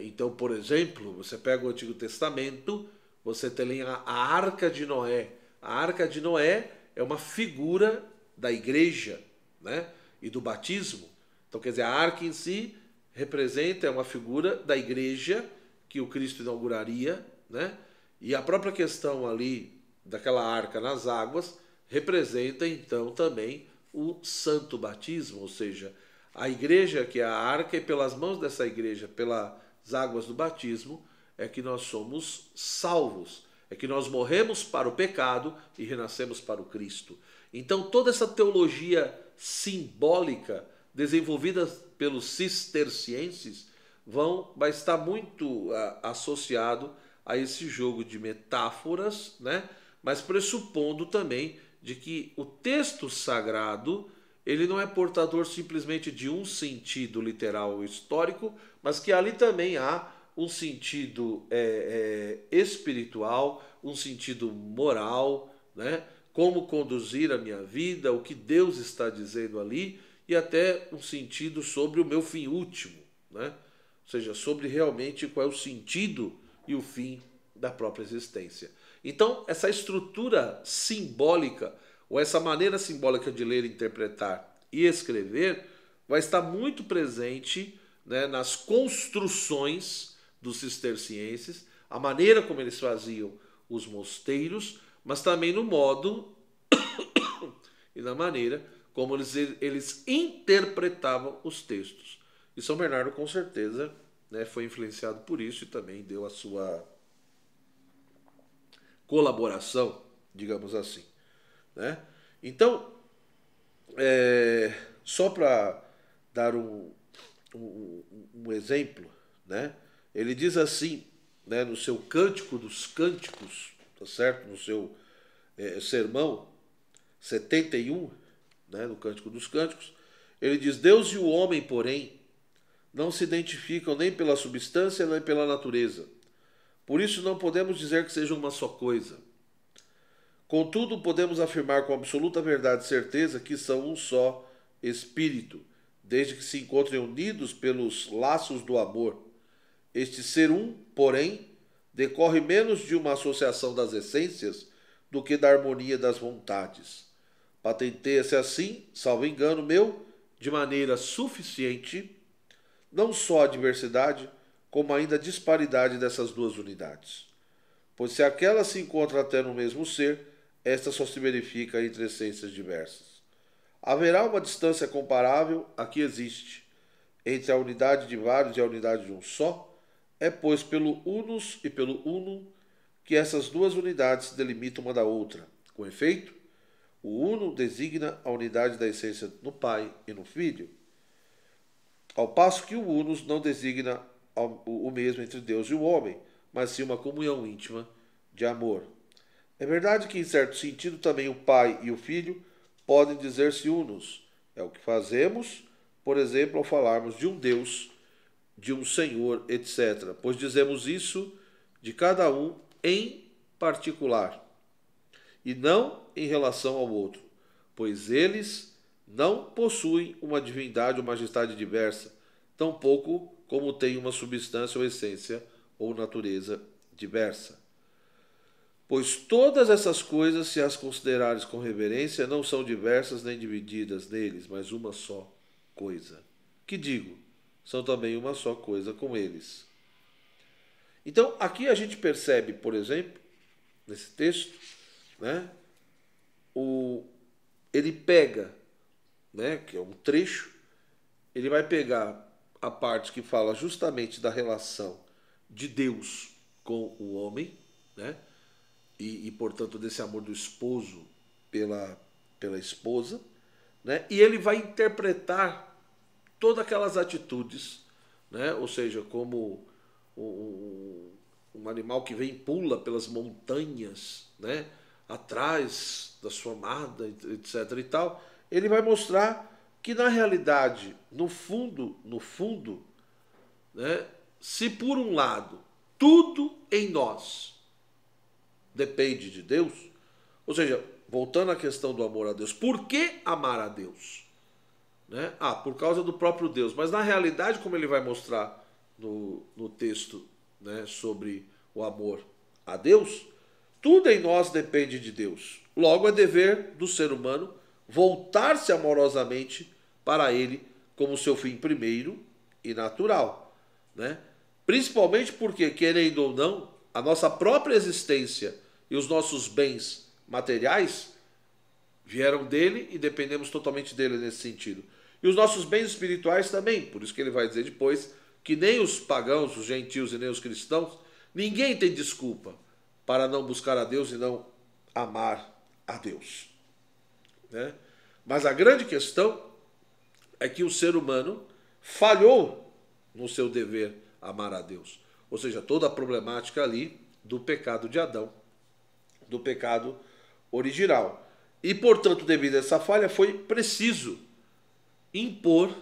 Então, por exemplo, você pega o Antigo Testamento, você tem a Arca de Noé. A Arca de Noé é uma figura da igreja, né, e do batismo. Então, quer dizer, a arca em si representa, é uma figura da igreja que o Cristo inauguraria, né? E a própria questão ali daquela arca nas águas representa então também o santo batismo, ou seja, a igreja que é a arca, e pelas mãos dessa igreja, pelas águas do batismo, é que nós somos salvos, é que nós morremos para o pecado e renascemos para o Cristo. Então toda essa teologia simbólica desenvolvida pelos cistercienses vai estar muito associado a esse jogo de metáforas, né? Mas pressupondo também de que o texto sagrado ele não é portador simplesmente de um sentido literal ou histórico, mas que ali também há um sentido espiritual, um sentido moral, né? Como conduzir a minha vida, o que Deus está dizendo ali, e até um sentido sobre o meu fim último, né? Ou seja, sobre realmente qual é o sentido e o fim da própria existência. Então, essa estrutura simbólica, ou essa maneira simbólica de ler, interpretar e escrever, vai estar muito presente, né, nas construções dos cistercienses, a maneira como eles faziam os mosteiros, mas também no modo e na maneira como eles interpretavam os textos. E São Bernardo, com certeza, né, foi influenciado por isso e também deu a sua colaboração, digamos assim, né? Então, só para dar um exemplo, né? Ele diz assim, né, no seu Cântico dos Cânticos, tá certo? No seu sermão 71, né, no Cântico dos Cânticos, ele diz: Deus e o homem, porém, não se identificam nem pela substância nem pela natureza. Por isso não podemos dizer que sejam uma só coisa. Contudo, podemos afirmar com absoluta verdade e certeza que são um só espírito, desde que se encontrem unidos pelos laços do amor. Este ser um, porém, decorre menos de uma associação das essências do que da harmonia das vontades. Patenteia-se assim, salvo engano meu, de maneira suficiente, não só a diversidade, como ainda a disparidade dessas duas unidades. Pois se aquela se encontra até no mesmo ser, esta só se verifica entre essências diversas. Haverá uma distância comparável a que existe entre a unidade de vários e a unidade de um só, é pois pelo unus e pelo uno que essas duas unidades se delimitam uma da outra. Com efeito, o uno designa a unidade da essência no Pai e no Filho, ao passo que o unus não designa o mesmo entre Deus e o homem, mas sim uma comunhão íntima de amor. É verdade que, em certo sentido, também o Pai e o Filho podem dizer-se unos. É o que fazemos, por exemplo, ao falarmos de um Deus, de um Senhor, etc. Pois dizemos isso de cada um em particular, e não em relação ao outro, pois eles não possuem uma divindade ou majestade diversa, tampouco como têm uma substância ou essência ou natureza diversa. Pois todas essas coisas, se as considerares com reverência, não são diversas nem divididas neles, mas uma só coisa. Que digo? são também uma só coisa com eles. Então, aqui a gente percebe, por exemplo, nesse texto, né, ele pega, né, que é um trecho, ele vai pegar a parte que fala justamente da relação de Deus com o homem, né, portanto, desse amor do esposo pela esposa, né, e ele vai interpretar todas aquelas atitudes, né, ou seja, como um animal que vem e pula pelas montanhas, né, atrás da sua amada, etc. e tal, ele vai mostrar que na realidade, no fundo, né, se por um lado tudo em nós depende de Deus, ou seja, voltando à questão do amor a Deus, por que amar a Deus? Né? Por causa do próprio Deus, mas na realidade, como ele vai mostrar no texto, né, sobre o amor a Deus, tudo em nós depende de Deus. Logo, é dever do ser humano voltar-se amorosamente para ele como seu fim primeiro e natural, né? Principalmente porque, querendo ou não, a nossa própria existência e os nossos bens materiais vieram dele e dependemos totalmente dele nesse sentido. E os nossos bens espirituais também, por isso que ele vai dizer depois que nem os pagãos, os gentios e nem os cristãos, ninguém tem desculpa para não buscar a Deus e não amar a Deus, né? Mas a grande questão é que o ser humano falhou no seu dever amar a Deus. Ou seja, toda a problemática ali do pecado de Adão, do pecado original. E, portanto, devido a essa falha, foi preciso impor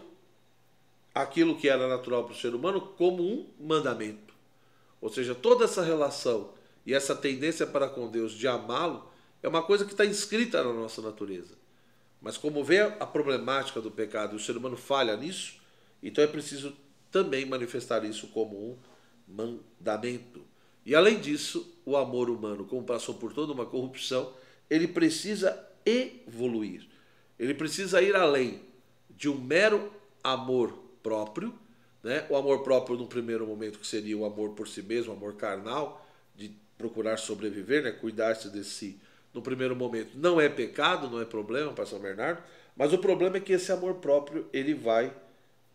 aquilo que era natural para o ser humano como um mandamento. Ou seja, toda essa relação e essa tendência para com Deus de amá-lo é uma coisa que está inscrita na nossa natureza. Mas como vê a problemática do pecado e o ser humano falha nisso, então é preciso também manifestar isso como um mandamento. E além disso, o amor humano, como passou por toda uma corrupção, ele precisa evoluir. Ele precisa ir além de um mero amor próprio, né? O amor próprio no primeiro momento, que seria o amor por si mesmo, o amor carnal, de procurar sobreviver, né? Cuidar-se de si. No primeiro momento não é pecado, não é problema para São Bernardo, mas o problema é que esse amor próprio, ele vai,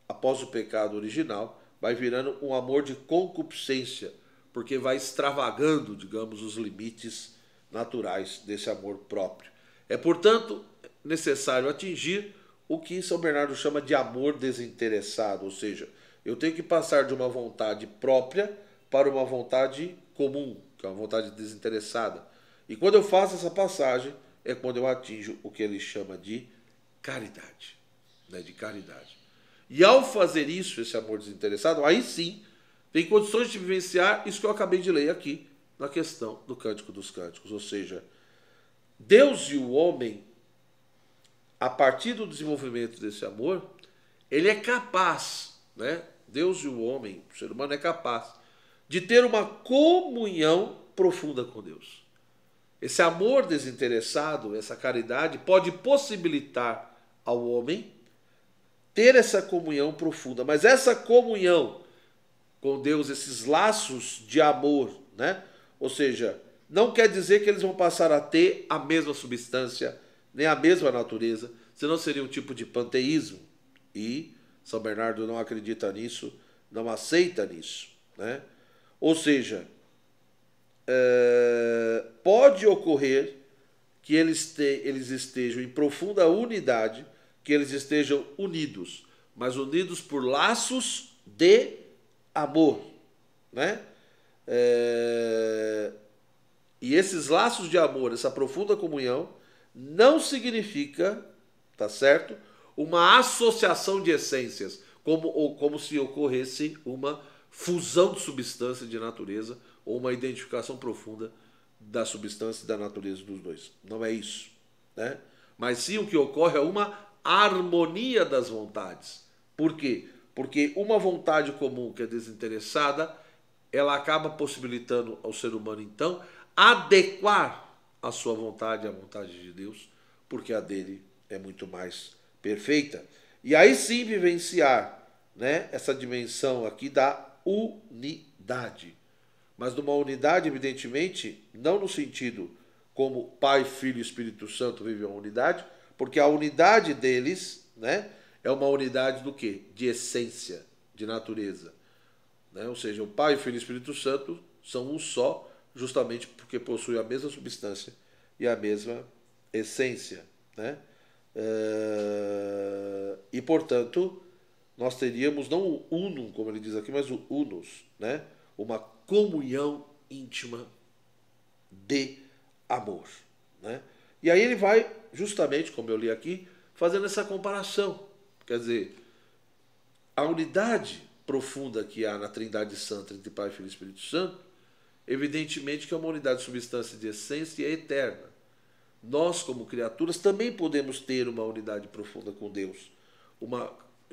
após o pecado original, vai virando um amor de concupiscência, porque vai extravagando, digamos, os limites naturais desse amor próprio. É, portanto, necessário atingir o que São Bernardo chama de amor desinteressado, ou seja, eu tenho que passar de uma vontade própria para uma vontade comum, que é uma vontade desinteressada. E quando eu faço essa passagem, é quando eu atinjo o que ele chama de caridade, né, de caridade. E ao fazer isso, esse amor desinteressado, aí sim, tem condições de vivenciar isso que eu acabei de ler aqui, na questão do Cântico dos Cânticos. Ou seja, Deus e o homem, a partir do desenvolvimento desse amor, ele é capaz, né? Deus e o homem, o ser humano é capaz de ter uma comunhão profunda com Deus. Esse amor desinteressado, essa caridade, pode possibilitar ao homem ter essa comunhão profunda. Mas essa comunhão com Deus, esses laços de amor, né? Ou seja, não quer dizer que eles vão passar a ter a mesma substância, nem a mesma natureza, senão seria um tipo de panteísmo. E São Bernardo não acredita nisso, não aceita nisso, né? Ou seja, pode ocorrer que eles estejam em profunda unidade, que eles estejam unidos, mas unidos por laços de amor, né? E esses laços de amor, essa profunda comunhão, não significa, tá certo, uma associação de essências, como se ocorresse uma fusão de substância de natureza ou uma identificação profunda da substância e da natureza dos dois. Não é isso, né? Mas sim o que ocorre é uma harmonia das vontades. Por quê? Porque uma vontade comum que é desinteressada, ela acaba possibilitando ao ser humano, então, adequar a sua vontade à vontade de Deus, porque a dele é muito mais perfeita. E aí sim vivenciar né, essa dimensão aqui da unidade. Mas de uma unidade, evidentemente, não no sentido como Pai, Filho e Espírito Santo vivem uma unidade, porque a unidade deles, né, é uma unidade do quê? De essência, de natureza. Né? Ou seja, o Pai, o Filho e o Espírito Santo são um só, justamente porque possuem a mesma substância e a mesma essência. Né? E, portanto, nós teríamos não o unum, como ele diz aqui, mas o unus, né? Uma comunhão íntima de amor. Né? E aí ele vai, justamente, como eu li aqui, fazendo essa comparação. Quer dizer, a unidade profunda que há na Trindade Santa entre Pai, Filho e Espírito Santo, evidentemente que é uma unidade de substância e de essência e é eterna. Nós, como criaturas, também podemos ter uma unidade profunda com Deus.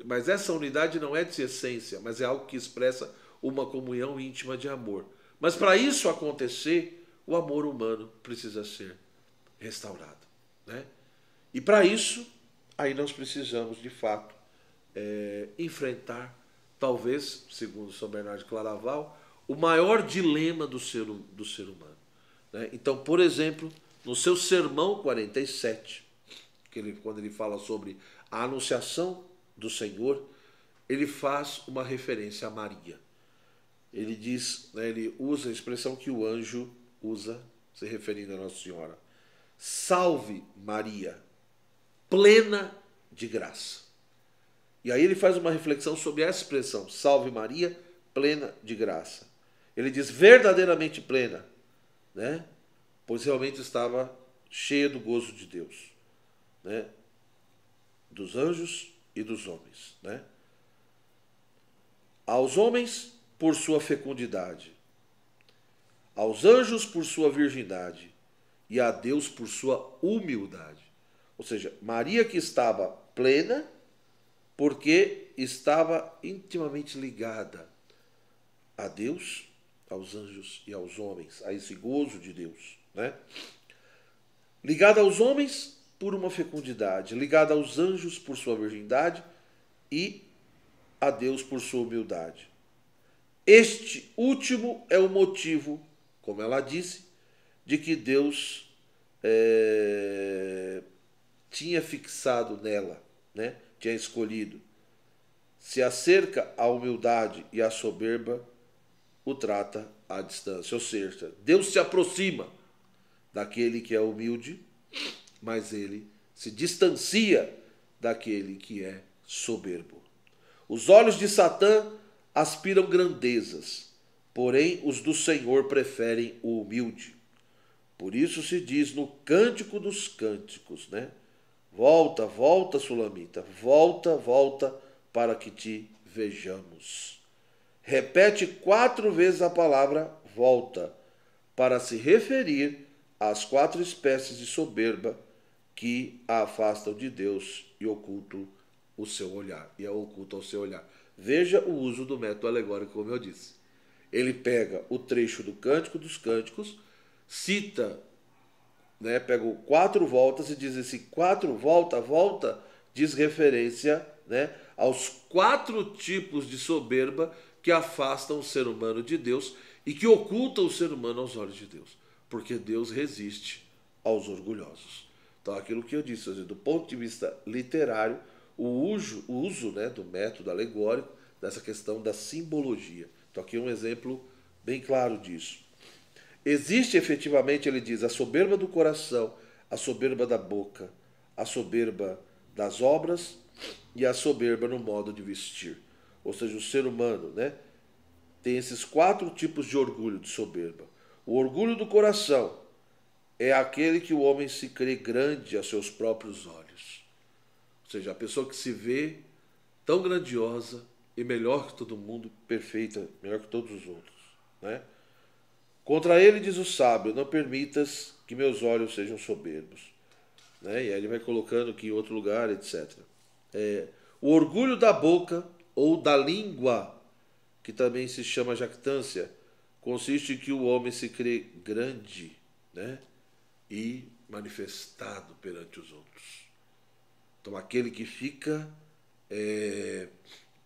Mas essa unidade não é de essência, mas é algo que expressa uma comunhão íntima de amor. Mas para isso acontecer, o amor humano precisa ser restaurado. Né? E para isso, aí nós precisamos, de fato, enfrentar, talvez, segundo São Bernardo de Claraval, o maior dilema do ser humano. Né? Então, por exemplo, no seu Sermão 47, quando ele fala sobre a anunciação do Senhor, ele faz uma referência a Maria. Ele diz, né, ele usa a expressão que o anjo usa, se referindo a Nossa Senhora. Salve Maria, plena de graça. E aí ele faz uma reflexão sobre essa expressão, salve Maria, plena de graça. Ele diz verdadeiramente plena, né? Pois realmente estava cheia do gozo de Deus, né? Dos anjos e dos homens. Né? Aos homens, por sua fecundidade, aos anjos, por sua virgindade, e a Deus, por sua humildade. Ou seja, Maria que estava plena, porque estava intimamente ligada a Deus, aos anjos e aos homens, a esse gozo de Deus. Né? Ligada aos homens por uma fecundidade, ligada aos anjos por sua virgindade e a Deus por sua humildade. Este último é o motivo, como ela disse, de que Deus tinha fixado nela, né? Tinha escolhido. Se acerca à humildade e à soberba, o trata à distância. Ou seja, Deus se aproxima daquele que é humilde, mas ele se distancia daquele que é soberbo. Os olhos de Satã aspiram grandezas, porém os do Senhor preferem o humilde. Por isso se diz no Cântico dos Cânticos, né? Volta, volta, Sulamita, volta, volta, para que te vejamos. Repete 4 vezes a palavra volta, para se referir às 4 espécies de soberba que a afastam de Deus e ocultam o seu olhar. E a ocultam o seu olhar. Veja o uso do método alegórico, como eu disse. Ele pega o trecho do Cântico dos Cânticos, cita, né, pega 4 voltas e diz assim, 4 volta, volta, diz referência, né, aos 4 tipos de soberba que afastam o ser humano de Deus e que ocultam o ser humano aos olhos de Deus. Porque Deus resiste aos orgulhosos. Então, aquilo que eu disse, do ponto de vista literário, o uso, né, do método alegórico, dessa questão da simbologia. Então, aqui um exemplo bem claro disso. Existe efetivamente, ele diz, a soberba do coração, a soberba da boca, a soberba das obras e a soberba no modo de vestir. Ou seja, o ser humano, né, tem esses 4 tipos de orgulho, de soberba. O orgulho do coração é aquele que o homem se crê grande a seus próprios olhos. Ou seja, a pessoa que se vê tão grandiosa e melhor que todo mundo, perfeita, melhor que todos os outros. Né? Contra ele diz o sábio, não permitas que meus olhos sejam soberbos. Né? E aí ele vai colocando aqui em outro lugar, etc. O orgulho da boca ou da língua, que também se chama jactância, consiste em que o homem se crê grande, né? E manifestado perante os outros. Então aquele que fica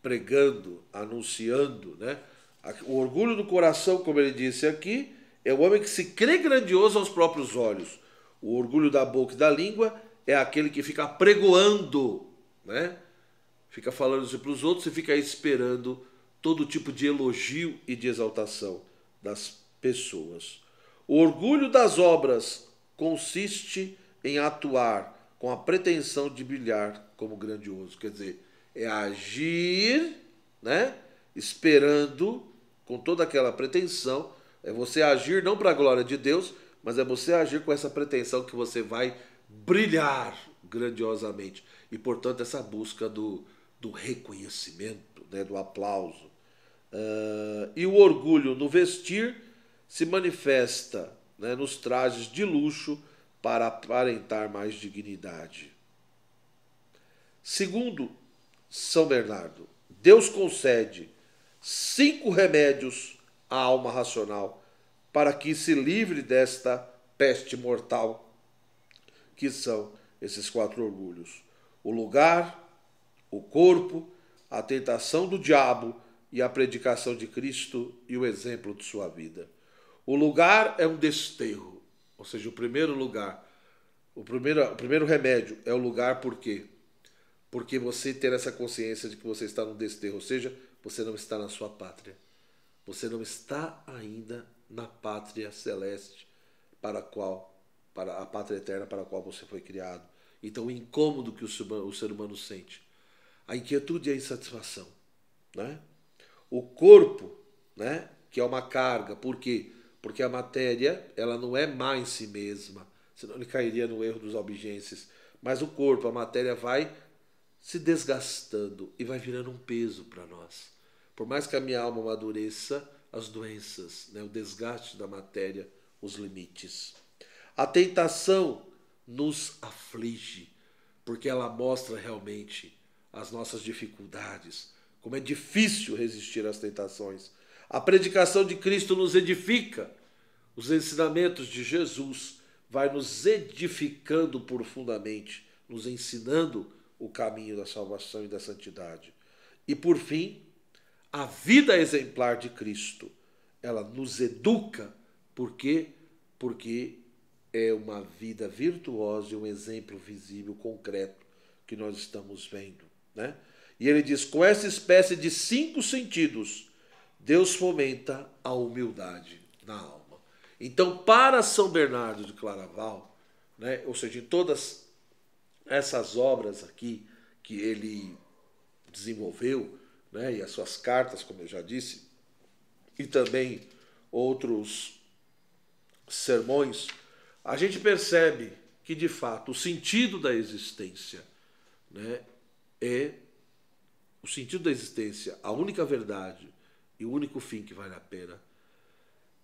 pregando, anunciando, né? O orgulho do coração, como ele disse aqui, é o homem que se crê grandioso aos próprios olhos. O orgulho da boca e da língua é aquele que fica pregoando, né? Fica falando isso para os outros e fica esperando todo tipo de elogio e de exaltação das pessoas. O orgulho das obras consiste em atuar com a pretensão de brilhar como grandioso. Quer dizer, é agir, né? Esperando com toda aquela pretensão. É você agir não para a glória de Deus, mas é você agir com essa pretensão que você vai brilhar grandiosamente. E, portanto, essa busca do reconhecimento, né, do aplauso. E o orgulho no vestir se manifesta, né, nos trajes de luxo para aparentar mais dignidade. Segundo São Bernardo, Deus concede 5 remédios à alma racional para que se livre desta peste mortal, que são esses 4 orgulhos: o lugar, o corpo, a tentação do diabo e a predicação de Cristo e o exemplo de sua vida. O lugar é um desterro, ou seja, o primeiro lugar, o primeiro remédio é o lugar. Por quê? Porque você ter essa consciência de que você está no desterro, ou seja, você não está na sua pátria. Você não está ainda na pátria celeste para a pátria eterna para a qual você foi criado. Então, o incômodo que o ser humano sente, a inquietude e a insatisfação, né? O corpo, né, que é uma carga. Por quê? Porque a matéria, ela não é má em si mesma, senão ele cairia no erro dos albigenses. Mas o corpo, a matéria, vai se desgastando e vai virando um peso para nós. Por mais que a minha alma amadureça, as doenças, né, o desgaste da matéria, os limites. A tentação nos aflige, porque ela mostra realmente as nossas dificuldades, como é difícil resistir às tentações. A predicação de Cristo nos edifica. Os ensinamentos de Jesus vai nos edificando profundamente, nos ensinando o caminho da salvação e da santidade. E por fim, a vida exemplar de Cristo, ela nos educa. Por quê? Porque é uma vida virtuosa e um exemplo visível, concreto, que nós estamos vendo, né? E ele diz, com essa espécie de 5 sentidos, Deus fomenta a humildade na alma. Então, para São Bernardo de Claraval, né, ou seja, em todas essas obras aqui que ele desenvolveu, né, e as suas cartas, como eu já disse, e também outros sermões, a gente percebe que, de fato, o sentido da existência, né, o sentido da existência, a única verdade e o único fim que vale a pena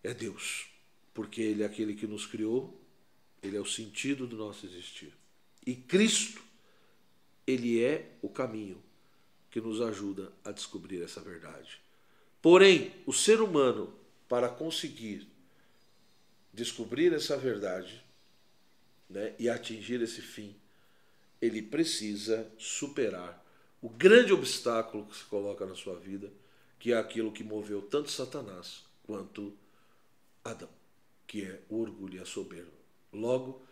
é Deus. Porque Ele é aquele que nos criou, Ele é o sentido do nosso existir. E Cristo, Ele é o caminho que nos ajuda a descobrir essa verdade. Porém, o ser humano, para conseguir descobrir essa verdade, né, e atingir esse fim, ele precisa superar o grande obstáculo que se coloca na sua vida, que é aquilo que moveu tanto Satanás quanto Adão, que é o orgulho e a soberba. Logo,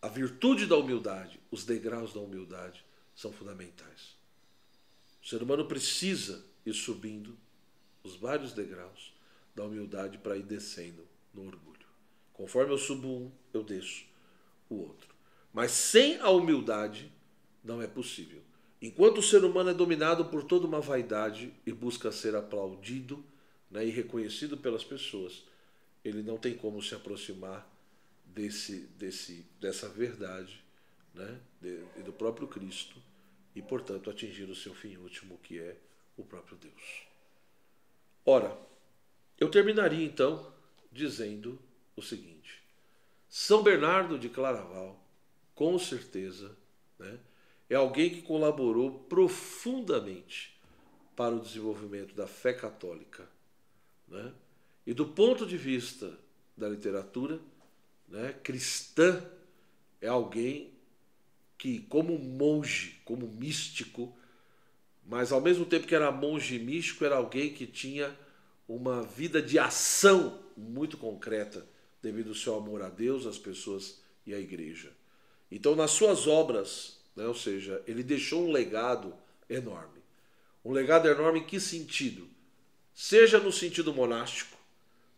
a virtude da humildade, os degraus da humildade são fundamentais. O ser humano precisa ir subindo os vários degraus da humildade para ir descendo no orgulho. Conforme eu subo um, eu desço o outro. Mas sem a humildade não é possível. Enquanto o ser humano é dominado por toda uma vaidade e busca ser aplaudido, né, e reconhecido pelas pessoas, ele não tem como se aproximar dessa verdade, né, do próprio Cristo e, portanto, atingir o seu fim último, que é o próprio Deus. Ora, eu terminaria então dizendo o seguinte: São Bernardo de Claraval, com certeza, né, é alguém que colaborou profundamente para o desenvolvimento da fé católica, né? E do ponto de vista da literatura, né, cristã, é alguém que, como monge, como místico, mas ao mesmo tempo que era monge místico, era alguém que tinha uma vida de ação muito concreta, devido ao seu amor a Deus, às pessoas e à igreja. Então, nas suas obras, né, ou seja, ele deixou um legado enorme. Um legado enorme em que sentido? Seja no sentido monástico,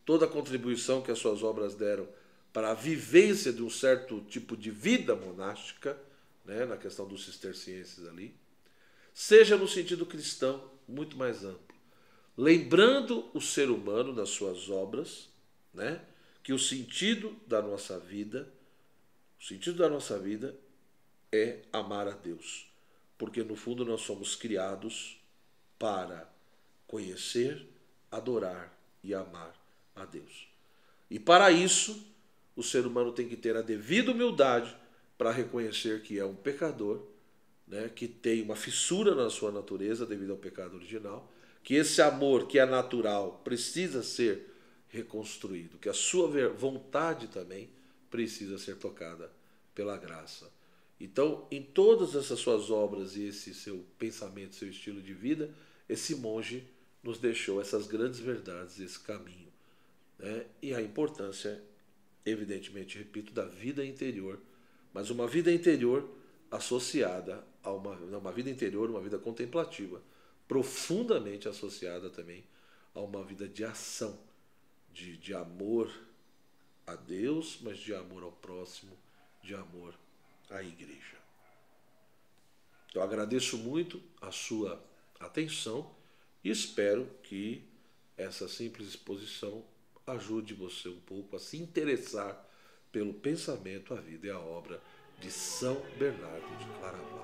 toda a contribuição que as suas obras deram para a vivência de um certo tipo de vida monástica, né, na questão dos cistercienses ali, seja no sentido cristão, muito mais amplo, lembrando o ser humano nas suas obras, né, que o sentido da nossa vida é amar a Deus, porque no fundo nós somos criados para conhecer, adorar e amar a Deus. E para isso, o ser humano tem que ter a devida humildade para reconhecer que é um pecador, né, que tem uma fissura na sua natureza devido ao pecado original, que esse amor que é natural precisa ser reconstruído, que a sua vontade também precisa ser tocada pela graça. Então, em todas essas suas obras e esse seu pensamento, seu estilo de vida, esse monge nos deixou essas grandes verdades, esse caminho, né? E a importância, evidentemente, repito, da vida interior, mas uma vida interior associada a uma vida interior, uma vida contemplativa, profundamente associada também a uma vida de ação, de amor a Deus, mas de amor ao próximo, de amor à igreja. Eu agradeço muito a sua atenção e espero que essa simples exposição ajude você um pouco a se interessar pelo pensamento, a vida e a obra de São Bernardo de Claraval.